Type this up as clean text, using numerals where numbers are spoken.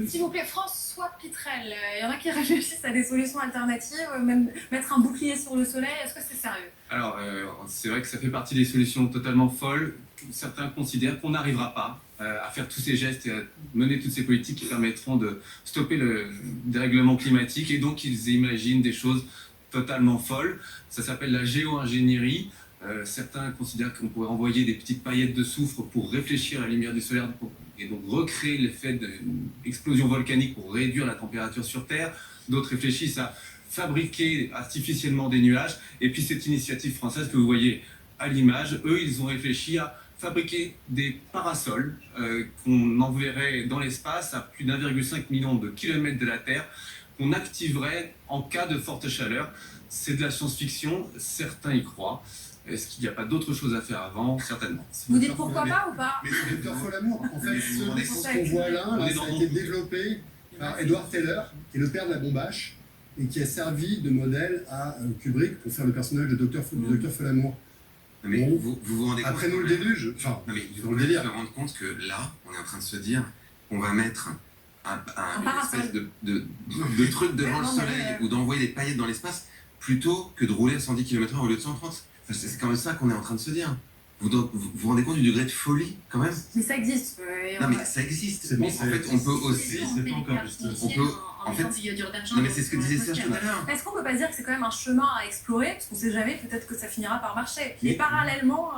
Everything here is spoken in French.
S'il vous plaît, François Pitrel, il y en a qui réfléchissent à des solutions alternatives, même mettre un bouclier sur le soleil, est-ce que c'est sérieux? Alors, c'est vrai que ça fait partie des solutions totalement folles. Certains considèrent qu'on n'arrivera pas à faire tous ces gestes et à mener toutes ces politiques qui permettront de stopper le dérèglement climatique. Et donc, ils imaginent des choses totalement folles. Ça s'appelle la géo-ingénierie. Certains considèrent qu'on pourrait envoyer des petites paillettes de soufre pour réfléchir à la lumière du soleil et donc recréer l'effet d'une explosion volcanique pour réduire la température sur Terre. D'autres réfléchissent à fabriquer artificiellement des nuages. Et puis cette initiative française que vous voyez à l'image, eux, ils ont réfléchi à fabriquer des parasols qu'on enverrait dans l'espace à plus d'1,5 million de kilomètres de la Terre, qu'on activerait en cas de forte chaleur. C'est de la science-fiction, certains y croient. Est-ce qu'il n'y a pas d'autre chose à faire avant? Certainement. Vous dites pourquoi pas ou pas? Mais c'est le Dr Folamour. En fait, ce qu'on voit là, ça a été développé par Edward Teller, qui est le père de la bombache, et qui a servi de modèle à Kubrick pour faire le personnage de du Dr Folamour. Mais bon, vous vous rendez compte? Après nous le déluge, enfin, non, mais dans le délire. Vous vous rendre compte que là, on est en train de se dire qu'on va mettre une espèce de truc devant le soleil ou d'envoyer des paillettes dans l'espace plutôt que de rouler à 110 km/h au lieu de 130. Enfin, c'est quand même ça qu'on est en train de se dire. Vous rendez compte du degré de folie quand même? Mais ça existe. Non mais ça existe. Bon, En fait, on peut aussi. C'est pas encore juste. On peut. En fait. Non mais c'est ce que disait Serge tout à l'heure. Est-ce qu'on peut pas se dire que c'est quand même un chemin à explorer? Parce qu'on sait jamais, peut-être que ça finira par marcher. Mais parallèlement...